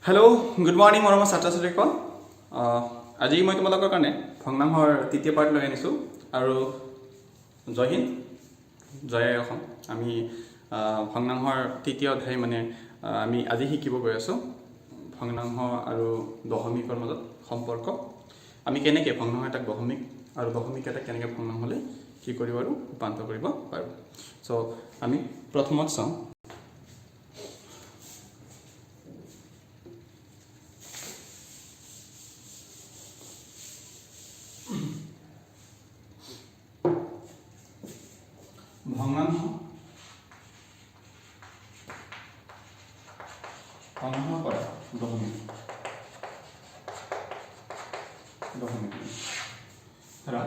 Hello good morning मरम छात्र छात्रीসকল আজি মই তোমালোকৰ কাৰণে ভগ্নাংশৰ তৃতীয় পাৰ্ট লৈ আনিছো আৰু জয় হিন্দ জয় অসম আমি ভগ্নাংশৰ তৃতীয় অধ্যায় মানে আমি আজি শিকিব গৈ আছো ভগ্নাংশ আৰু দশমিকৰ মাজত সম্পৰ্ক আমি কেনেকৈ ভগ্নাংশ এটাক দশমিক আৰু দশমিক এটাক কেনেকৈ ভগ্নাংশলৈ কি কৰিব আৰু ৰূপান্তৰ কৰিব পাৰো সো আমি প্ৰথমত চাওঁ ভগ্নাংশ কৰা দশমিক ধৰা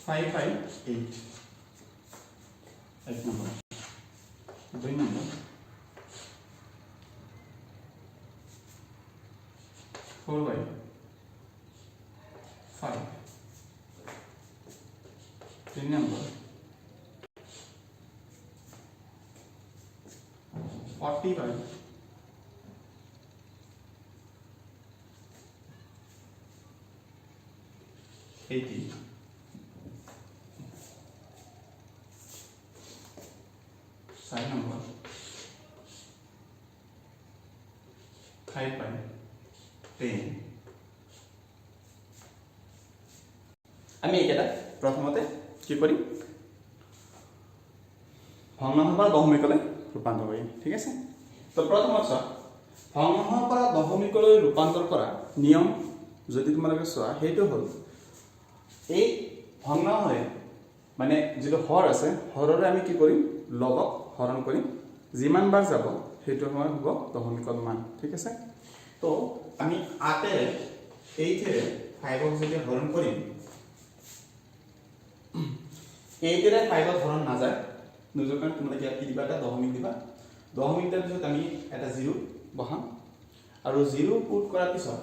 558 এক নম্বৰ দুই নম্বৰ 4/5 3 number 40/80 5 number 5/10 আমি এটা প্রথমতে কি করি ভগ্নাংশ পৰা দশমিকলৈ ৰূপান্তৰ কৰিম ঠিক আছে তো প্ৰথমত চোৱা ভগ্নাংশ পৰা দশমিকলৈ ৰূপান্তৰ কৰা নিয়ম যদি তোমালোকে চোৱা সেইটো হ'ল এই ভগ্নাংশৰে মানে যেটো হৰ আছে হৰৰে আমি কি কৰিম লগক হৰণ কৰিম যিমান বাৰ যাব সেইটো সময় হ'ব দশমিকৰ মান ঠিক আছে তো আমি 8 এ 8 এ 5 ক যদি হৰণ কৰিম 8 এৰ 5 ধৰন না যায় নজৰ কাৰণ তোমৰা কি কি দিবা এটা দশমিক দিবা দশমিক দিয়াৰ পিছত আমি এটা 0 বহাম আৰু 0 পুট কৰাৰ পিছত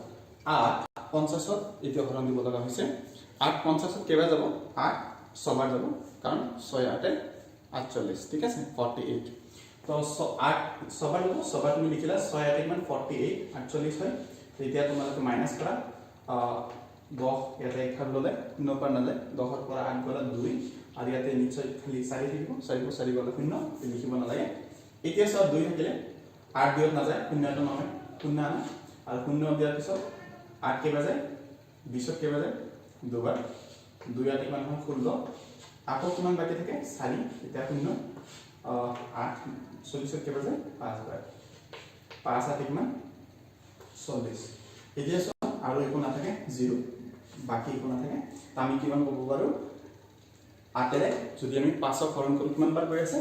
8 50ত এতিয়া হৰণ দিব লগা হৈছে 8 50ত কেবা যাব 8 ছবাৰ যাব কাৰণ 6 8 48 ঠিক আছে 48 তো 8 ছবাৰ যাব ছবাৰ তুমি লিখিলা 6 8 মান 48 48 হয় এতিয়া তোমালোকে মাইনাস কৰা 10 ইয়াতে এখাৰ ললে 0 পাৰ নালে 10 ৰ পৰা 8 গলা 2 আৰু ইয়াতে নিশ্চয় খালি 4 থাকিব 4 গলা 0 লিখিব নালাগে এতিয়া সব 2 থাকিলে 8 দিয়ত না যায় 0 টো নহয় 0 আনা আৰু 0 দিয়াৰ পিছত 8 কে বাজে 20 কে বাজে দুবাৰ 2 8 মান 16 আকৌ কিমান বাকি থাকে 4 এতিয়া 0 8 24 কে বাজে 5 বাৰ 5 8 মান 40 এতিয়া আৰু একো না থাকে 0 বাকি একো না থাকে তা আমি কিমান ক'ব পাৰো 8 এৰে যদি আমি 5 ক হৰণ কৰো কিমান বাৰ গৈ আছে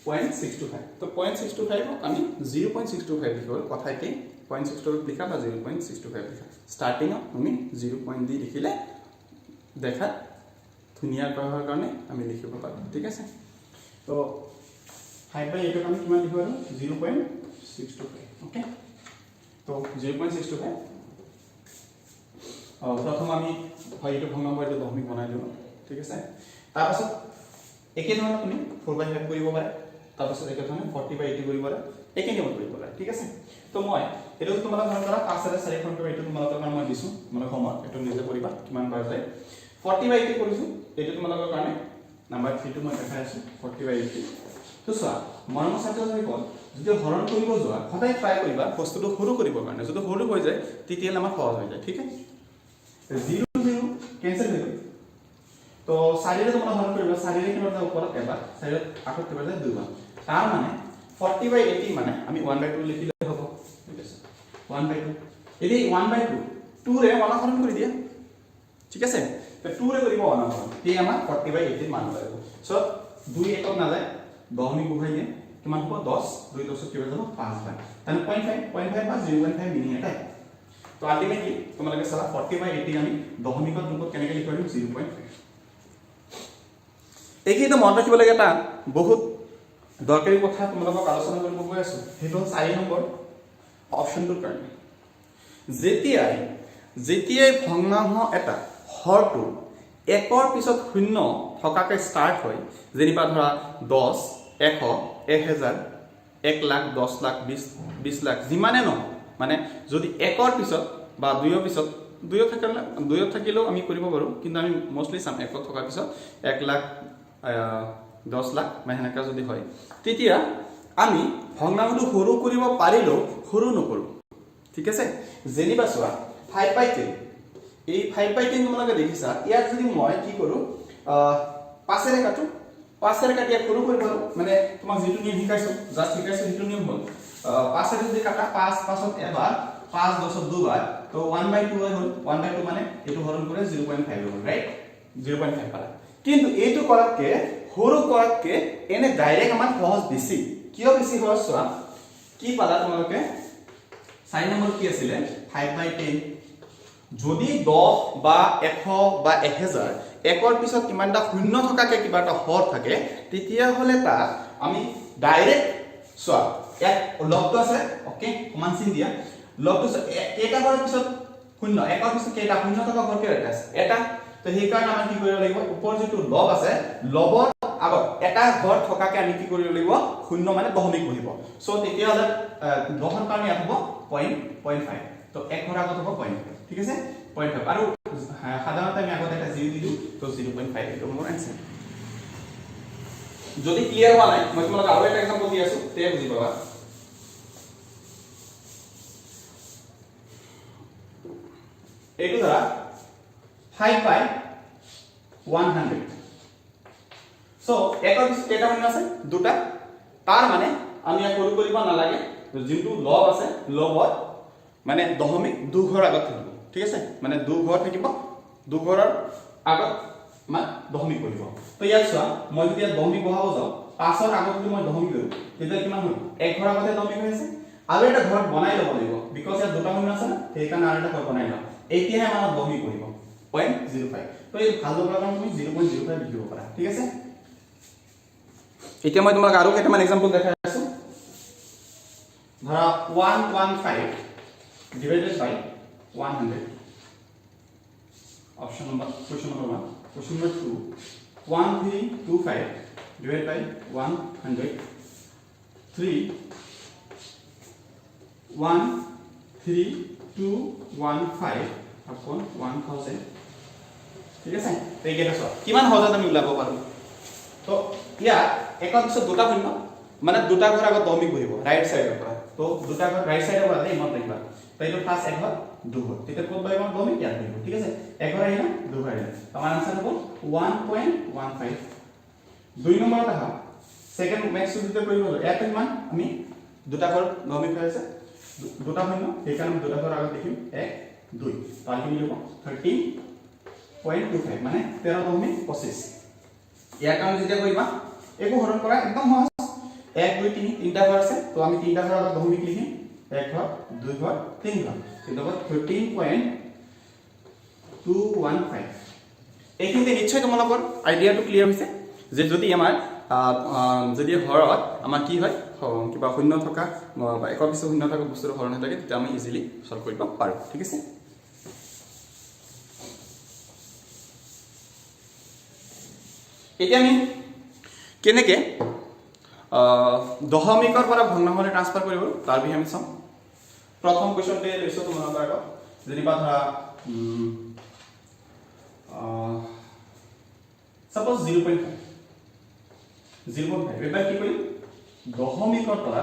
0.65 তো 0.65 আমি 0.65 লিখো কথাইতে 0.65 লিখা বা 0.65 লিখা স্টার্টিং আমি 0. দি লিখিলে দেখা ধুনিয়া কৰাৰ কাৰণে আমি লিখিব পাৰো ঠিক আছে তো 5/8 ক আমি কিমান লিখো আৰু 0.65 ওকে তো 0.65 प्रथम আমি হয় এটো ভগ্নাংশ এটা দশমিক বনাই দিও ঠিক আছে তাৰ পাছত একে ধৰণে তুমি 4/5 কৰিব পাৰা তাৰ পাছত একে ধৰণে 40/80 কৰিব পাৰা একে নিয়ম কৰিব পাৰা ঠিক আছে তো মই এটো তোমালোক ধৰণ কৰা 5 আৰু 4 খন কৰি এটো তোমালোকৰ কাৰণে মই দিছো মানে সময় এটো নিজে কৰিবা কিমান বাৰ যায় 40/80 কৰিছো এটো তোমালোকৰ কাৰণে নাম্বাৰ 3 টো মই দেখাই আছো 40/80 তো চোৱা মৰম ছাত্ৰসকল যদি হৰণ কৰিব যোৱা সদায় ট্ৰাই কৰিবা বস্তুটো সৰু কৰিবৰ কাৰণে যদি সৰু হৈ যায় তেতিয়া আমাৰ সহজ হৈ যায় ঠিক আছে 0 0 कैंसिल हो गई तो 4 रे তোমরা হরণ কৰিবা 4 ৰে কিমান যাব ওপৰত এবাৰ 4 ৰে আকৌ কিমান যায় দুইবাৰ তাৰ মানে 40/80 মানে আমি 1/2 লিখিলে হ'ব ঠিক আছে 1/2 এদি 1/2 2 ৰে 1 হৰণ কৰি দিয়া ঠিক আছে তো 2 ৰে কৰিব 1 হৰণ এই আমাৰ 40/80 মান পাব সো 2 একত না যায় 10 নি বহাই দিয়ে কিমান হ'ব 10 2 10 কিমান যাব 5 বাৰ তানে 0.5 বা 0.5 মিনি এটা तो अल्टीमेटली তোমালোকে সারা 40/80 আমি দশমিকত ৰূপত কেনেকৈ লিখিব পাৰিম 0.5 এইটো মনত ৰাখিব লাগে এটা বহুত দৰকাৰী কথা তোমালোকক আলোচনা কৰিব গৈ আছো হেটো 4 নম্বৰ অপচনটোৰ কাৰণে যেতিয়াই ভগ্নাংশ এটা হৰটো একৰ পিছত শূন্য থকাকে স্টাৰ্ট হয় যেনিবা ধৰা 10 100 1000 1 লাখ 10 লাখ 20 লাখ যিমানে নহয় মানে যদি 1ৰ পিছত বা 2ৰ পিছত 2ত থাকিলেও আমি কৰিব পাৰো কিন্তু আমি মোস্টলি চাম 1ত থকাৰ পিছত 1 লাখ 10 লাখ মানে হেনেকা যদি হয় তেতিয়া আমি ভগ্নাংশটো সৰু কৰিব পাৰিলেও সৰু নকৰো ঠিক আছে যেনিবা চোৱা 5/10 এই 5/10 তোমালোকে দেখিছা ইয়াত যদি মই কি কৰো 5 ৰে কাটো 5 ৰে কাটি সৰু কৰিব মানে তোমাক যেটো নিয়ম শিকাইছো জাস্ট শিকাইছো যেটো নিয়ম হ'ল 5 ৰে যদি কাটা 5 5ত এবাৰ 5 10ত দুবাৰ তো 1/2 হ'ল 1/2 মানে এটো হৰণ কৰে 0.5 হ'ল ৰাইট 0.5 পালা কিন্তু এইটো কৰাতকে সৰু কৰাতকে এনে ডাইৰেক্ট আমাৰ সহজ বেছি কিয় বেছি সহজ চোৱা কি পালা তোমালোকে 4 নম্বৰ কি আছিল 5/10 যদি 10 বা 100 বা 1000 1ৰ পিছত কিমানটা শূন্য থকাকে কিবাটা হৰ থাকে তেতিয়া হলে তা আমি ডাইৰেক্ট চোৱা এক লগটো আছে ওকে সমান চিন দিয়া লগটো কেটা হৰৰ পিছত শূন্য 1ৰ পিছত কেটা শূন্য থকা হৰ কেটা আছে এটা তো সেই কাৰণে আমি কি কৰিব লাগিব ওপৰ যেটো লব আছে লবৰ আগত এটা হৰ থকাকে আমি কি কৰিব লাগিব শূন্য মানে দশমিক বহিব সো তেতিয়া হলে দহৰ কাৰণে হ'ব 0.5 তো 1 হৰ আগত হ'ব 0.5 ঠিক আছে 0.5 আৰু সাধাৰণতে আমি আগত এটা 0 দিও তো 0.5 এটো মোৰ आंसर যদি ক্লিয়াৰ হোৱা নাই মই তোমাক আৰু এটা एग्जांपल দি আছো তে বুজি পাবা এইটো ধৰা 5/100 সো একৰ পিছত কেটা শূন্য আছে দুটা তাৰ মানে আমি ইয়াক সৰু কৰিব নালাগে যেটো লব আছে লবৰ মানে দশমিক দু ঘৰ আগত থাকিব ঠিক আছে মানে দু ঘৰ থাকিব দু ঘৰৰ আগত মানে দশমিক কৰিব তো ইয়াত চোৱা মই যদি ইয়াত দশমিক বহাব যাও 5ৰ আগত যদি মই দশমিক দিও তেতিয়া কিমান হ'ব 1 ঘৰ আগতে দশমিক হৈ আছে আৰু এটা ঘৰ বনাই ল'ব লাগিব বিকজ ইয়াত দুটা শূন্য আছে না সেই কাৰণে আৰু এটা ঘৰ বনাই লওঁ এতিয়াহে আমাৰ দশমিক কৰিব 0.05 তো এই ভাল লগা কাৰণে তুমি 0.05 লিখিব পাৰা ঠিক আছে এতিয়া মই তোমাক আৰু কেইটামান एग्जांपल দেখাই আছো ধৰা 115 divided by 100 option number question number 1 question number 2 1325 divided by 100 3 13215 upon 1000 ঠিক আছে এই কেটা সব কিমান সহজত আমি উলাব পাৰো তো ইয়া একৰ পিছত দুটা শূন্য মানে দুটা ঘৰ আগত দশমিক বহিব ৰাইট সাইডৰ পৰা তো দুটা ঘৰ ৰাইট সাইডৰ পৰা এই মত লিখবা তো এইটো ফাৰ্স্ট এক ঘৰ দু ঘৰ তেতিয়া কোন পাইবা দশমিক ইয়াত বহিব ঠিক আছে এক ঘৰ আহিলা দু ঘৰ আহিলা আমাৰ आंसर হ'ব 1.15 দুই নম্বৰত আহা সেকেন্ড ম্যাক্স সুবিধা কৰিব হল ইয়াত কিমান আমি দুটা ঘৰ দশমিক হৈ আছে দুটা শূন্য এই কাৰণে দুটা ঘৰ আগত লিখিম 1 2 তাই কি লিখব 13.25 মানে 13.25 ইয়াৰ কাৰণে যেতিয়া কৰিবা একো হৰণ কৰা একদম সহজ 1 2 3 তিনটা ঘৰ আছে তো আমি তিনটা ঘৰ আগত দশমিক লিখিম এক ঘৰ দুই ঘৰ তিন ঘৰ কিন্তু 13.215 এইখিনিতে নিশ্চয় তোমালোকৰ আইডিয়াটো ক্লিয়াৰ হৈছে যে যদি আমাৰ যদি হৰত আমাৰ কি হয় কিবা শূন্য থকা বা একৰ পিছত শূন্য থকা বস্তুৰ হৰণ থাকে তেতিয়া আমি ইজিলি সলভ কৰিব পাৰো ঠিক আছে এতিয়া আমি কেনেকে দশমিকৰ পৰা ভগ্নাংশলৈ ট্ৰান্সফাৰ কৰিব তাৰ বিষয়ে আমি চাম প্ৰথম কোৱেশ্চনতে লৈছো তোমালোকৰ আগত যেনিবা ধৰা সাপোজ 0.5 এবাৰ কি কৰিম দশমিকৰ পৰা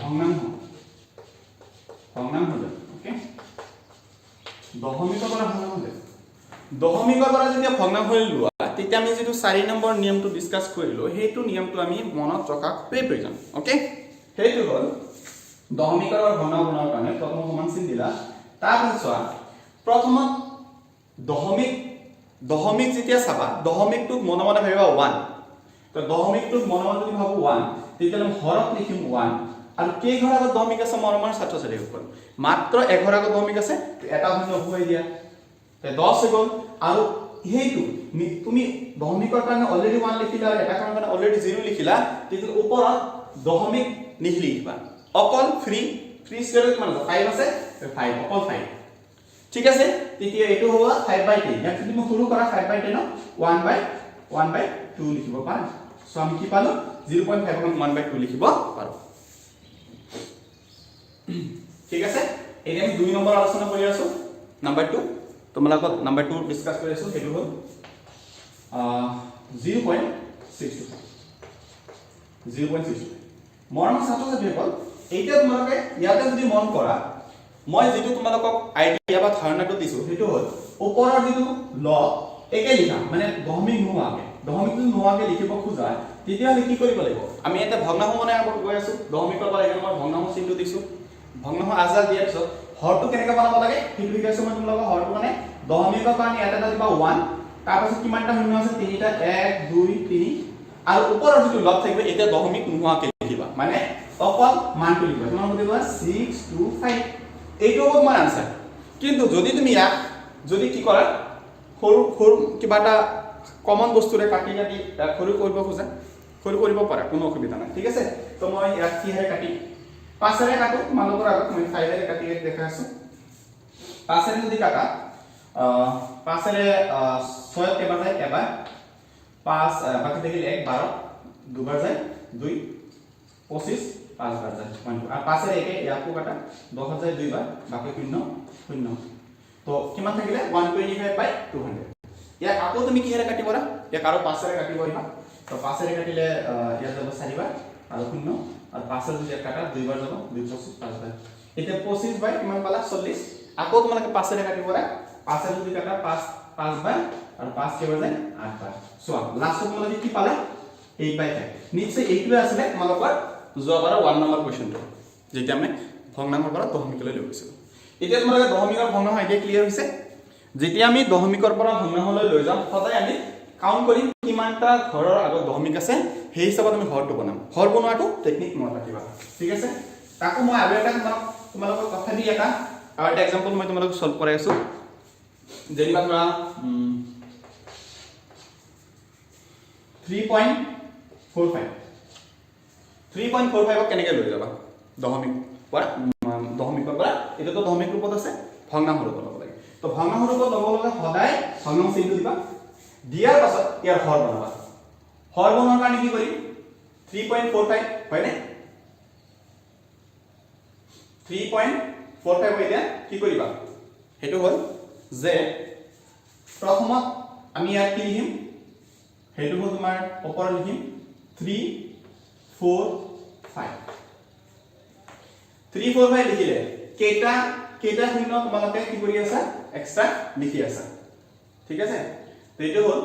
ভগ্নাংশ ওকে দশমিকৰ পৰা যেতিয়া ভগ্নাংশ লোৱা তেতিয়া আমি যেটো 4 নম্বৰ নিয়মটো ডিসকাস কৰিলো হেতু নিয়মটো আমি মনত ৰখা প্ৰয়োজন ওকে হেতু হল দশমিকৰ আৰু ভগ্নাংশ বনাবৰ কাৰণে প্ৰথম সমান চিন দিলা তাৰ পিছত প্ৰথমত দশমিক যেতিয়া চাবা দশমিকটো মনে মনে ভাবিবা 1 তো দশমিকটো মনে মনে যদি ভাবো 1 তেতিয়া আমি হৰত লিখিম 1 আৰু কেই ঘৰ আগত দশমিক আছে মৰমৰ ছাত্ৰ ছাত্ৰীসকল মাত্ৰ 1 ঘৰ আগত দশমিক আছে এটা শূন্য হৈ দিয়া তে 10 হৈ গল আৰু হেতু তুমি দশমিকৰ কাৰণে অলৰেডি 1 লিখিলা আৰু এটা কাৰণে অলৰেডি 0 লিখিলা তেতিয়া ওপৰত দশমিক নিলিখিবা অকল ফ্ৰী স্কয়াৰ কিমান আছে 5 আছে 5 অকল 5 ঠিক আছে তেতিয়া এটো হ'ব 5/10 ইয়াক যদি মই সৰু কৰা 5/10 1/2 লিখিব পাৰা সো আমি কি পালো 0.5 ক 1/2 লিখিব পাৰো ঠিক আছে এতিয়া আমি 2 নম্বৰ আলোচনা কৰি আছো নাম্বাৰ 2 তোমালোকক নাম্বাৰ 2 ডিসকাস কৰি আছো হেতু হল 0.62 মৰম ছাত্ৰ ছাত্ৰীসকল এইটা তোমালোকে ইয়াতে যদি মন কৰা মই যেটো তোমালোকক আইডিয়া বা ধাৰণাটো দিছো হেতু হল ওপৰৰ যেটো ল একে লিখা মানে দশমিক নোহোৱাকে লিখিব খোজা তেতিয়া হলে কি কৰিব লাগিব আমি এটা ভগ্নাংশ মানে আগত গৈ আছো দশমিকৰ পৰা একে মই ভগ্নাংশ চিহ্ন দিছো ভগ্নাংশ আজাৰ দিয়াৰ পিছত হৰটো কেনেকৈ বনাব লাগে ঠিক লিখাইছো মই তোমালোকক হৰটো মানে দশমিকৰ কাৰণে এটা দিবা 1 তাৰ পাছত কিমানটা শূন্য আছে তিনিটা 1 2 3 আৰু ওপৰৰ যেটো লব থাকিব এটা দশমিক নোহোৱাকে লিখিবা মানে অকল মানটো লিখিবা তোমাৰ মতে 625 এইটো হ'ব তোমাৰ আনসাৰ কিন্তু যদি তুমি ইয়াক যদি কি কৰা সৰু কিবা এটা কমন বস্তুৰে কাটি সৰু কৰিব খোজা সৰু কৰিব পাৰা কোনো অসুবিধা নাই ঠিক আছে তো মই ইয়াক কি হে কাটি 5 ৰে কাটো তোমালোকৰ আগত মই 5 ৰে কাটি দেখাই আছো 5 ৰে যদি কাটা 5 ৰে 6 কেবাৰ যায় এবাৰ 5 বাকি থাকিল 1 12 দুবাৰ যায় 2 25 5 বাৰ যায় 1 আৰু 5 ৰে একে ইয়াকো কাটা 10 যায় 2 বাৰ বাকি 0 0 তো কিমান থাকিলে 125 বাই 200 ইয়াক আকৌ তুমি কি হেৰে কাটিবৰা ইয়াক আৰু 5 ৰে কাটিব ইবা তো 5 ৰে কাটিলে ইয়াত যাব 4 বাৰ আৰু 0 আৰু 5 ৰে যদি কাটা 2 বাৰ যাব 2 25 5 বাৰ এতিয়া 25 বাই কিমান পালা 40 আকৌ তোমালোকে 5 ৰে কাটিবৰা 5 ৰে যদি কাটা 5 বাৰ আৰু 5 কেবাৰ যায় 8 বাৰ সো লাষ্টত তোমালোকে কি পালা 8 বাই 5 নিশ্চয় এইটোৱে আছিল তোমালোকৰ যোৱাবাৰ 1 নম্বৰ কোৱেশ্চনটো যেটা আমি ভগ্নাংশৰ পৰা দশমিকলৈ লৈ গৈছিলো এতিয়া তোমালোকে দশমিকৰ ভগ্নাংশ আইডিয়া ক্লিয়াৰ হৈছে যেতিয়া আমি দশমিকৰ পৰা ভগ্নাংশলৈ লৈ যাম সদায় আমি কাউন্ট কৰিম কিমানটা ঘৰৰ আগত দশমিক আছে সেই হিচাপত আমি হৰটো বনাম হৰ বনোৱাটো টেকনিক মনত ৰাখিবা ঠিক আছে তাকো মই আৰু এটা তোমালোকক কথা দি এটা এক্সাম্পল মই তোমালোকক সলভ কৰাই আছো যেনিবা ধৰা 3.45 কেনেকৈ লৈ যাবা দশমিকৰ পৰা এটাতো দশমিক ৰূপত আছে ভগ্নাংশ ৰূপত ল'ব লাগে তো ভগ্নাংশ ৰূপত ল'ব লাগে সদায় ভগ্নাংশ চিহ্ন দিবা দিয়াৰ পাছত ইয়াৰ হৰ বনাবা হৰ বনোৱাৰ কাৰণে কি কৰিম 3.45 হয় নে 3.45 এতিয়া কি কৰিবা হেতু হল যে প্ৰথমত আমি ইয়াত কি লিখিম হেতু হল তোমাৰ ওপৰত লিখিম 345 লিখিলে কেটা শূন্য তোমালোকে কি কৰি আছা এক্সট্ৰা লিখি আছা ঠিক আছে তো এইটো হল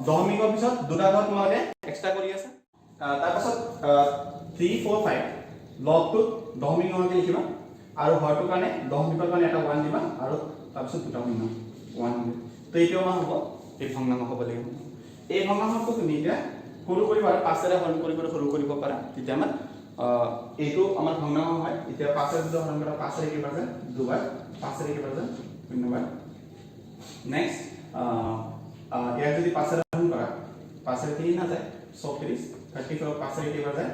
দশমিকৰ পিছত দুটা ঘৰ তোমালোকে এক্সট্ৰা কৰি আছা তাৰ পাছত 345 লগটো দশমিক নহকে লিখিবা আৰু হৰটো কাৰণে দশমিকৰ কাৰণে এটা 1 দিবা আৰু তাৰ পিছত দুটা শূন্য 100 তো এইটো আমাৰ হ'ব এই ভগ্নাংশ হ'ব লাগিব এই ভগ্নাংশটো তুমি এতিয়া সৰু কৰিবা আৰু 5 ৰে হৰণ কৰি সৰু কৰিব পাৰা তেতিয়া আমাৰ এইটো আমাৰ ভগ্নাংশ হয় এতিয়া 5 ৰে যদি হৰণ কৰা 5 ৰে কেবাৰ যায় দুবাৰ 5 ৰে কেবাৰ যায় শূন্যবাৰ নেক্সট ইয়াৰ যদি 5 ৰে হৰণ কৰা 5 ৰে 3 না যায় 34 34 5 ৰে কেবাৰ যায়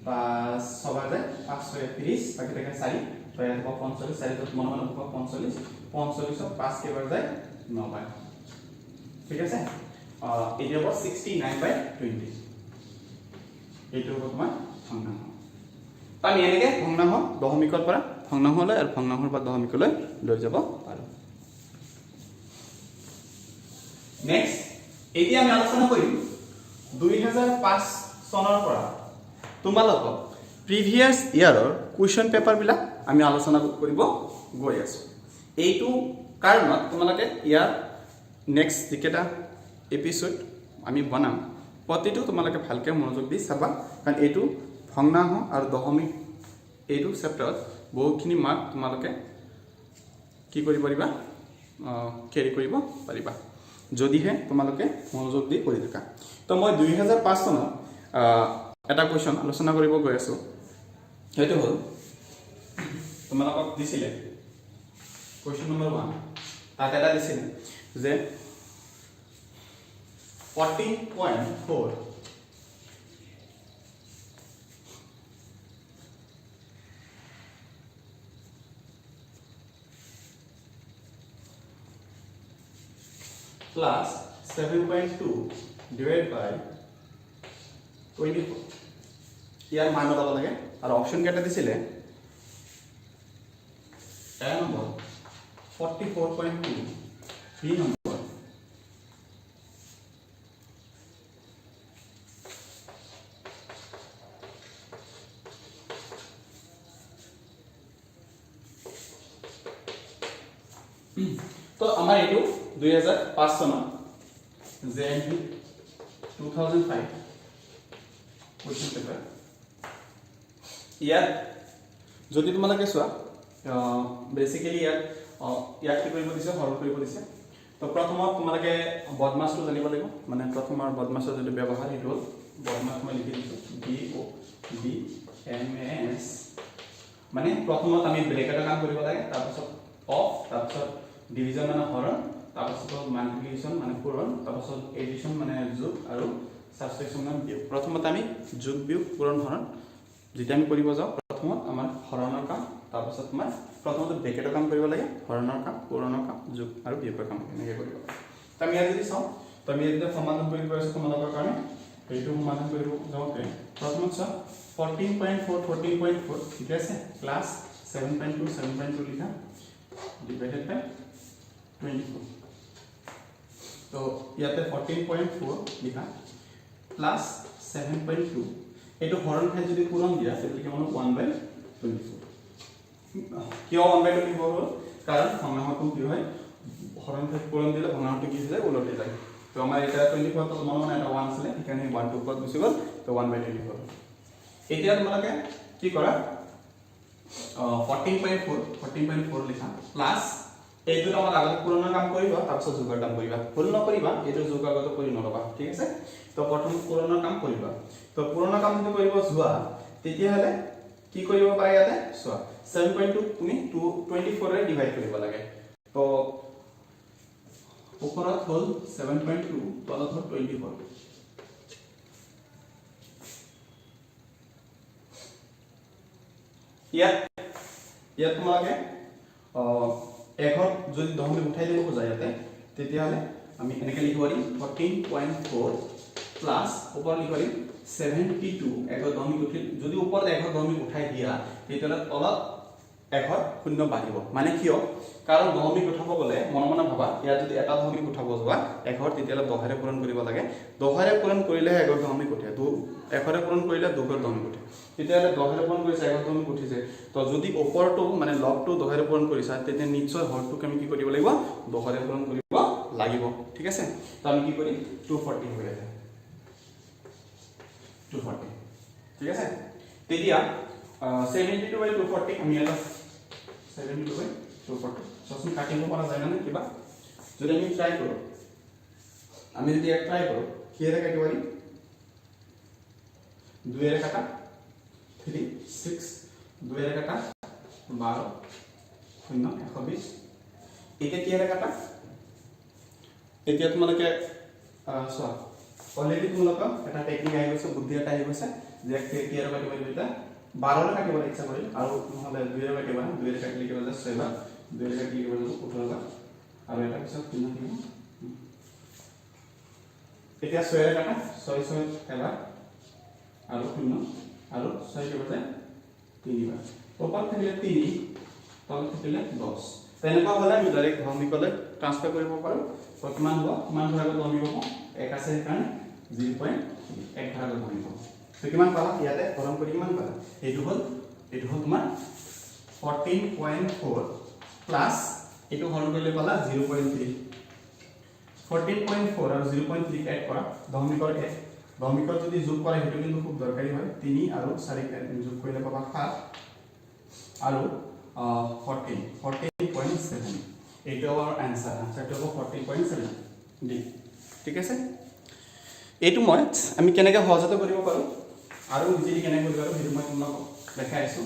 5 ছবাৰ যায় 5 ৰে 30 বাকি থাকে 4 তো ইয়াত হ'ব 45 4 তো মন মন হ'ব 45 45 5 কেবাৰ যায় 9 বাৰ ঠিক আছে এটা হ'ব 69/20 এইটো হ'ব তোমাৰ ভগ্নাংশ আমি এনেকে ভগ্নাংশ দশমিকৰ পৰা ভগ্নাংশলৈ আৰু ভগ্নাংশৰ পৰা দশমিকলৈ লৈ যাব পাৰো নেক্সট এতিয়া আমি আলোচনা কৰিম 2005 চনৰ পৰা তোমালোকক প্ৰিভিয়াস ইয়াৰৰ কোৱেশ্চন পেপাৰ বিলাক আমি আলোচনা কৰিব গৈ আছো এইটো কাৰণত তোমালোকে ইয়াৰ নেক্সট যিকেটা এপিসোড আমি বনাম প্ৰতিটো তোমালোকে ভালকে মনোযোগ দি চাবা কাৰণ এইটো ভগ্নাংশ আৰু দশমিক এইটো চেপ্টাৰত বহুখিনি মাৰ্ক তোমালোকে কি কৰিব পাৰিবা কেৰি কৰিব পাৰিবা যদিহে তোমালোকে মনোযোগ দি কৰি থাকা তো মই 2005 চনত এটা কোৱেশ্চন আলোচনা কৰিব গৈ আছো হেতু হল তোমালোকক দিছিলে কোৱেশ্চন নম্বৰ 1 তাত এটা দিছিলে যে 14.4 plus 7.2 divided by 24 ইয়াৰ মান ওলাব লাগে আৰু অপচন কেইটা দিছিলে এ নম্বৰ 44.2 বি নম্বৰ তো আমাৰ এইটো 2005 চনৰ জেএনভি 2005 কোৱেশ্চন পেপাৰ ইয়াত যদি তোমালোকে চোৱা বেসিক্যালি ইয়াত কি কৰিব দিছে সৰল কৰিব দিছে তো প্ৰথমত তোমালোকে বদমাছটো জানিব লাগিব মানে প্ৰথমৰ বদমাছৰ যদি ব্যৱহাৰ সেইটো হ'ল বদমাছ মই লিখি দিছো বি ও বি এম এস মানে প্ৰথমত আমি ব্ৰেকেটৰ কাম কৰিব লাগে তাৰপিছত অফ তাৰপিছত ডিভিজন মানে হৰণ তাৰপিছত মাল্টিপ্লিকেশন মানে পূৰণ তাৰপিছত এডিশন মানে যোগ আৰু সাবট্ৰেকশন মানে বিয়োগ প্ৰথমত আমি যোগ বিয়োগ পূৰণ হৰণ যেতিয়া আমি কৰিব যাওঁ প্ৰথমত আমাৰ হৰণৰ কাম তাৰপিছত তোমাৰ প্ৰথমতে ব্ৰেকেটৰ কাম কৰিব লাগে হৰণৰ কাম পূৰণৰ কাম যোগ আৰু বিয়োগৰ কাম এনেকৈ কৰিব লাগে তো আমি আজি চাওঁ তো আমি এতিয়া সমাধান কৰিব আছে তোমালোকৰ কাৰণে এইটো সমাধান কৰিব যাওঁতে প্ৰথমত চাওঁ 14.4 ঠিক আছে প্লাস 7.2 7.2 লিখা divided by 24 तो ইয়াতে 14.4 লিখা প্লাস 7.2 এটো হৰণ ঠাই যদি পূৰণ দিয়া তেতিয়ালে কিমান 1/24 কিয় 1/24 হ'ল কাৰণ ভগ্নাংশটো কি হয় হৰণ ঠাই পূৰণ দিলে ভগ্নাংশটো কি হৈ যায় উলটি যায় তো আমাৰ এটা 24 তো মন মানে এটা 1 আছিল এখানে 1 2 পদ গুছি গল তো 1/24 এতিয়া তোমালোকে কি কৰা 14.4 লিখা প্লাস এইটো আমাৰ আগত পূৰণৰ কাম কৰিবা তাৰপিছত যোগৰ কাম কৰিবা ভুল নকৰিবা এইটো যোগ আগত কৰি নলবা ঠিক আছে তো প্ৰথম পূৰণৰ কাম কৰিবা তো পূৰণৰ কাম যদি কৰিব যোৱা তেতিয়া হলে কি কৰিব পাৰা ইয়াতে চোৱা 7.2 তুমি 24 ৰে ডিভাইড কৰিব লাগে তো ওপৰত হ'ল 7.2 তলত হ'ল 24 ইয়াত তোমালোকে এখন যদি দশমিক উঠাই দিব খোজা ইয়াতে তেতিয়াহলে আমি এনেকৈ লিখিব পাৰিম 14.4 প্লাস ওপৰ লিখিব পাৰিম 72 এখন দশমিক উঠিল যদি ওপৰত এখন দশমিক উঠাই দিয়া তেতিয়াহলে তলত এখন শূন্য বাঢ়িব মানে কিয় কাৰণ দশমিক উঠাব গলে মনে ভাবা ইয়াত যদি এটা দশমিক উঠাব যোৱা এখন তেতিয়াহলে দহেৰে পূৰণ কৰিব লাগে দহেৰে পূৰণ কৰিলে এখন দশমিক উঠে তো এখৰে পূৰণ কৰিলে দুখৰ দশমিক উঠে তেতিয়াহলে দহেৰে পূৰণ কৰিছে এখন দশমিক উঠিছে তো যদি ওপৰটো মানে লগটো দহেৰে পূৰণ কৰিছা তেতিয়া নিশ্চয় হৰটোক আমি কি কৰিব লাগিব দহেৰে পূৰণ কৰিব লাগিব ঠিক আছে তো আমি কি কৰিম 240 হৈ আছে 240 ঠিক আছে তেতিয়া 72/240 আমি এটা 72/240 সসুন কাটিব পৰা যায় না কিবা যদি আমি ট্ৰাই কৰো আমি যদি এক ট্ৰাই কৰো কি এর কাটি পারি 2 এর কাটা 3 6 2 এর কাটা 12 শূন্য 120 এটা কি এর কাটা এতিয়া তোমালোকে সো অলরেডি তোমালোকে এটা টেকনিক আহি গৈছে বুদ্ধি এটা আহি গৈছে যে কি এর কাটি পারি এটা 12 রে কাটিব ইচ্ছা করি আর নহলে 2 রে কাটিব 2 রে কাটলে কি হবে 6 বার 2 রে কাটলে কি হবে 18 বার আর এটা পিছত কিমান দিব এতিয়া 6 রে কাটা 6 6 এবাৰ আৰু শূন্য আৰু 6 কে বজায় 3 বাৰ ওপৰ থাকিলে 3 তলত থাকিলে 10 তেনেকুৱা হলে আমি ডাইৰেক্ট দশমিকলে ট্ৰান্সফাৰ কৰিব পাৰো তো কিমান হ'ব কিমান ভাগত দশমিক হ'ব 1 আছে কাৰণ 0.1 ভাগত দশমিক হ'ব তো কিমান পালা ইয়াতে হৰণ কৰি কিমান পালা এইটো হ'ল তোমাৰ 14.4 প্লাস এইটো হৰণ কৰিলে পালা 0.3 14.4 আৰু 0.3 এড কৰা দশমিকৰ যদি যোগ কৰা হেতু কিন্তু খুব দৰকাৰী হয় 3 আৰু 4 যোগ কৰিলে পাবা 7 আৰু 14.7 এইটো আমাৰ আনসাৰটো হ'ব 14.7 ডি ঠিক আছে এইটো মই আমি কেনেকৈ সহজতে কৰিব পাৰো আৰু ইজিলি কেনেকৈ কৰিব পাৰো হেতু মই তোমাক দেখাই আছো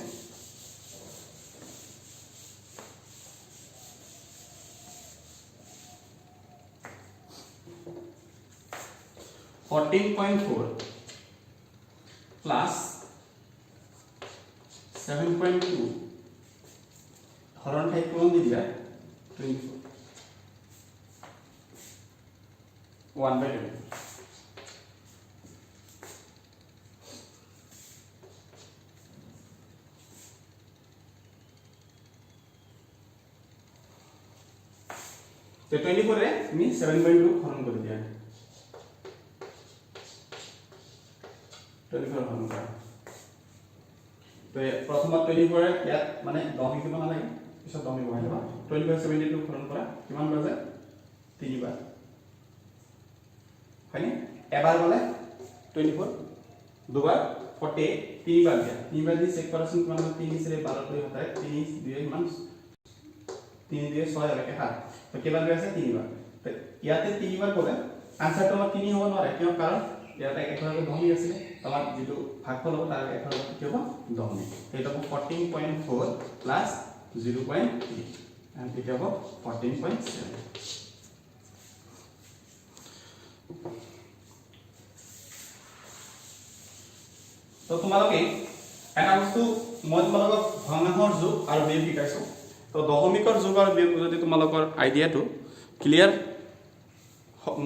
14.4 plus 7.2 হরণ ঠাই কোন দি দিয়া 24 1/2 তো 24 রে তুমি 7/2 হরণ করে দিয়া 24 হরণ কৰা তো প্ৰথমত 24 ৰে ইয়াত মানে দহমিক দিব নালাগে পিছত দহমিক বহাই দিবা 25 72 হৰণ কৰা কিমান বাজে 3 বাৰ হয়নি এবাৰ গলে 24 দুবাৰ 48 3 বাৰ দিয়া 3 বাৰ দি চেক কৰাচোন কিমান 3 4 12 2 হতায় 3 2 মান 3 2 6 আৰু 7 তো কেইবাৰ গৈ আছে 3 বাৰ তো ইয়াতে 3 বাৰ গলে আনসাৰটো আমাৰ 3 হ'ব নোৱাৰে কিয় কাৰণ ইয়াতে একেভাগে দহমিক আছিল আমাৰ যেটো ভাগফল হ'ব তাৰ একেভাগে কি হ'ব দহমিক সেইটো হ'ব 14.4 প্লাস 0.3 and এটা হ'ব 14.7 তো তোমালোকে এটা বস্তু মই তোমালোকক ভগ্নাংশৰ যোগ আৰু বিয়োগ শিকাইছো তো দশমিকৰ যোগ আৰু বিয়োগ যদি তোমালোকৰ আইডিয়াটো ক্লিয়াৰ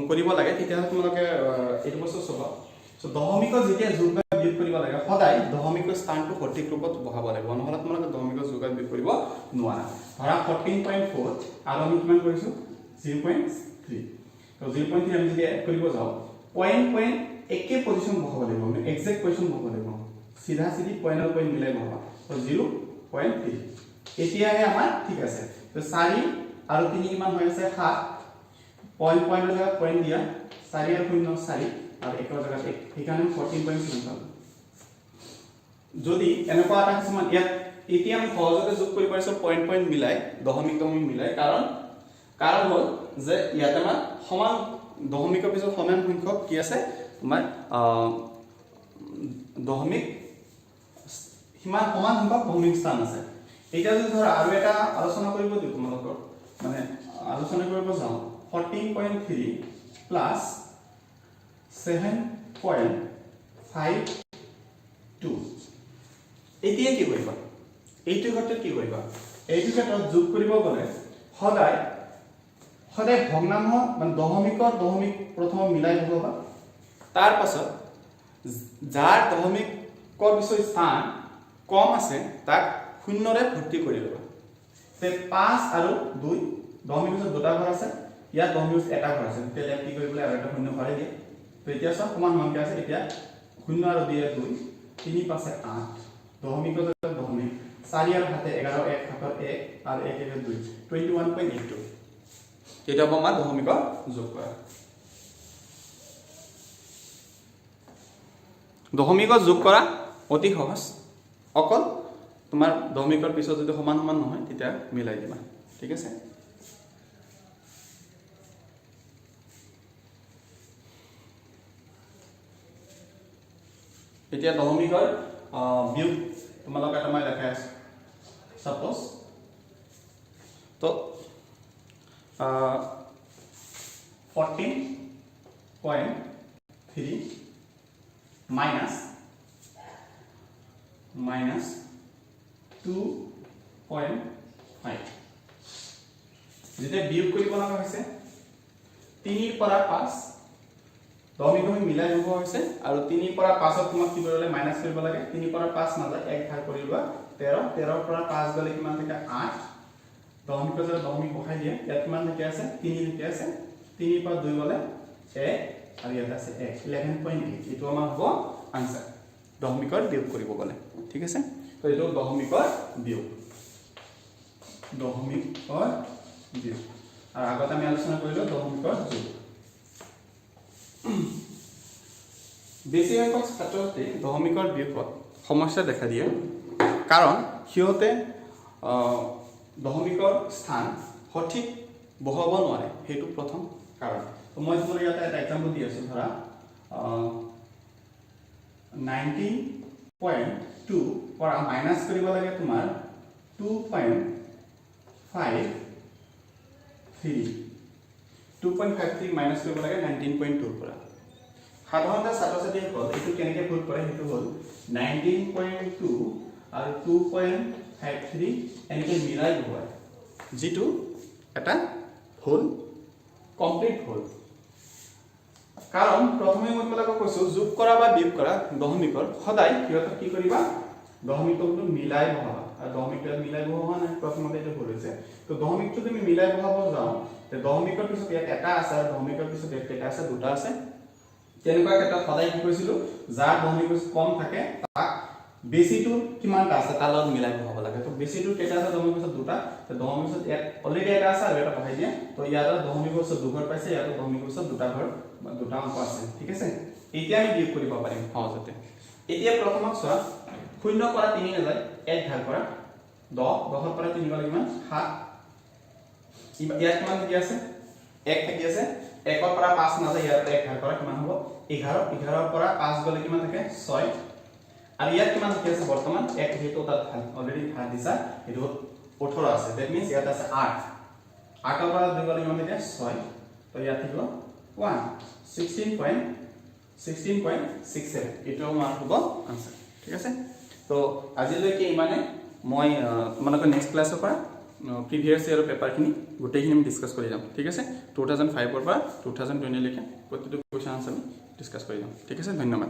কৰিব লাগে তেতিয়া তোমালোকে এইটো বস্তু চাবা সো দশমিকৰ যেতিয়া যোগ বা বিয়োগ কৰিব লাগে সদায় দশমিকৰ স্থানটো সঠিক ৰূপত বহাব লাগিব নহলে তোমালোকে দশমিকৰ যোগ আৰু বিয়োগ কৰিব নোৱাৰা ধৰা 14.4 আৰু আমি কিমান কৰিছো 0.3 তো 0.3 আমি যদি এড কৰিব যাও পইণ্ট একে পজিশন বহাব লাগিব আমি এক্সাক্ট পজিশন বহাব লাগিব সিধা সিধি পইণ্ট আৰু পইণ্ট মিলাই বহাবা তো 0.3 এতিয়াহে আমাৰ ঠিক আছে তো 4 আৰু 3 কিমান হৈ আছে 7 পইণ্টৰ জায়গাত পইণ্ট দিয়া 4 আৰু 0 4 আৰু একৰ জায়গাত 1 সেইকাৰণে 14.7 পালো যদি এনেকুৱা এটা কিছুমান ইয়াত এতিয়া আমি সহজতে যোগ কৰি পাৰিছো পইণ্ট মিলাই দশমিক মিলাই কাৰণ হ'ল যে ইয়াত আমাৰ সমান দশমিকৰ পিছত সমান সংখ্যক কি আছে তোমাৰ দশমিক সমান সংখ্যক দশমিক স্থান আছে এটা যদি ধৰা আৰু এটা আলোচনা কৰিব দিও তোমালোকৰ মানে আলোচনা কৰিব যাও 14.3 plus 7.52 এতিয়া কি কৰিবা এইটো ক্ষেত্ৰত কি কৰিবা এইটো ক্ষেত্ৰত যোগ কৰিব গলে সদায় ভগ্নাংশ মানে দশমিকৰ দশমিক প্ৰথম মিলাই বহাবা তাৰ পাছত যাৰ দশমিকৰ বিষয় স্থান কম আছে তাক শূন্যৰে ভৰ্তি কৰি লবা তে 5 আৰু 2 দশমিকৰ দুটা ঘৰ আছে ইয়াত দশমিক এটা ঘৰ আছে তেলে কি কৰিবলৈ আৰু এটা শূন্য ভৰাই দিয়ে তো এতিয়া সব সমান সংখ্যা আছে এতিয়া শূন্য আৰু 2 3 5 8 দশমিকৰ দশমিক 4 আৰু 7 11 1 7 1 আৰু 1 1 2 21.82 এটা হ'ব আমাৰ দশমিকৰ যোগ কৰা দশমিকৰ যোগ কৰা অতি সহজ অকল তোমাৰ দশমিকৰ পিছত যদি সমান নহয় তেতিয়া মিলাই দিবা ঠিক আছে এতিয়া দশমিকৰ বিয়োগ তোমালোক এটা মই দেখাই আছো সাপোজ তো 14.3 minus 2.5 যেতিয়া বিয়োগ কৰিব লগা হৈছে 3 পৰা 5 দশমিক মিলাই হ'ব হৈছে আৰু 3 পৰা 5ত তোমাক কি কৰিলে মাইনাস কৰিব লাগে 3 পৰা 5 নাযায় 1 ভাগ কৰি লোৱা 13 13 পৰা 5 গলে কিমান থাকে 8 দশমিকৰ যদি দশমিক বহাই দিয়ে ইয়াত কিমান থাকে আছে 3 থাকে আছে 3 পৰা 2 গলে 1 আৰু ইয়াত আছে 1 11.8 এটো আমাৰ হ'ব आंसर দশমিকৰ বিয়োগ কৰিব গলে ঠিক আছে তো এটো দশমিকৰ বিয়োগ আৰু আগত আমি আলোচনা কৰিলো দশমিকৰ যোগ বেছি সংখ্যক ছাত্ৰছাত্ৰী দশমিকৰ বিয়োগত সমস্যা দেখা দিয়ে কাৰণ সিহঁতে দশমিকৰ স্থান সঠিক বহাব নোৱাৰে হেতু প্ৰথম কাৰণ তো মই তোমাক ইয়াতে এটা एग्जांपल দি আছো ধৰা 19.2 পৰা মাইনাস কৰিব লাগে তোমাৰ 2.53 মাইনাস কৰিব লাগে 19.2 পৰা সাধাৰণতে ছাত্ৰ-ছাত্ৰীসকল এটো কেনেকৈ ভুল কৰে হেতু হ'ল 19.2 আৰু 2.53 এনেকৈ মিলাই হয় যেটো এটা ভুল কমপ্লিট ভুল কাৰণ প্ৰথমে মই তোমালোকক কৈছো যোগ কৰা বা বিয়োগ কৰা দশমিকৰ সদায় কিয়ত কি কৰিবা দশমিকটো মিলাই বহাবা আৰু দশমিকটো মিলাই বহোৱা নাই প্ৰথমতে এইটো ভুল হৈছে তো দশমিকটো তুমি মিলাই বহাব যাও তে দশমিকৰ পিছত ইয়াত এটা আছে আৰু দশমিকৰ পিছত ইয়াত কেইটা আছে দুটা আছে তেনেকুৱা ক্ষেত্ৰত সদায় কি কৈছিলো যাৰ দশমিক কম থাকে তাক বেছিটো কিমানটা আছে তাৰ লগত মিলাই বহাব লাগে তো বেছিটো কেইটা আছে দশমিক পিছত দুটা তো দশমিক পিছত ইয়াত অলৰেডি এটা আছে আৰু এটা বহাই দিয়া তো ইয়াত দশমিক পিছত দুঘৰ পাইছে ইয়াত দশমিক পিছত দুটা ঘৰ বা দুটা অংক আছে ঠিক আছে এতিয়া আমি বিয়োগ কৰিব পাৰিম সহজতে এতিয়া প্ৰথমত চোৱা 0 পৰা 3 নাযায় 1 ভাগ কৰা 10 10 পৰা 3 গলে কিমান 7 ইয়াত কিমান থাকি আছে 1 থাকি আছে 1 পৰা 5 নাযায় ইয়াত 1 ভাগ কৰা কিমান হ'ব 11 11 পৰা 5 গলে কিমান থাকে 6 আৰু ইয়াত কিমান থাকি আছে বৰ্তমান 1 যেটো তাত অলৰেডি ভাগ দিছা এটো 18 আছে দ্যাট মিন্স ইয়াত আছে 8 8 পৰা 2 গলে কিমান থাকে 6 তো ইয়াত থাকিব 1 16.67 এটো আমাৰ হ'ব आंसर ঠিক আছে তো আজিলৈকে ইমানে মই তোমালোকৰ নেক্সট ক্লাছৰ পৰা প্ৰিভিয়াস ইয়াৰ পেপাৰখিনি গোটেইখিনি আমি ডিসকাস কৰি যাম ঠিক আছে 2005 ৰ পৰা 2020 লৈকে প্ৰতিটো কোৱেশ্চন আনসাৰ আমি ডিসকাস কৰি যাম ঠিক আছে ধন্যবাদ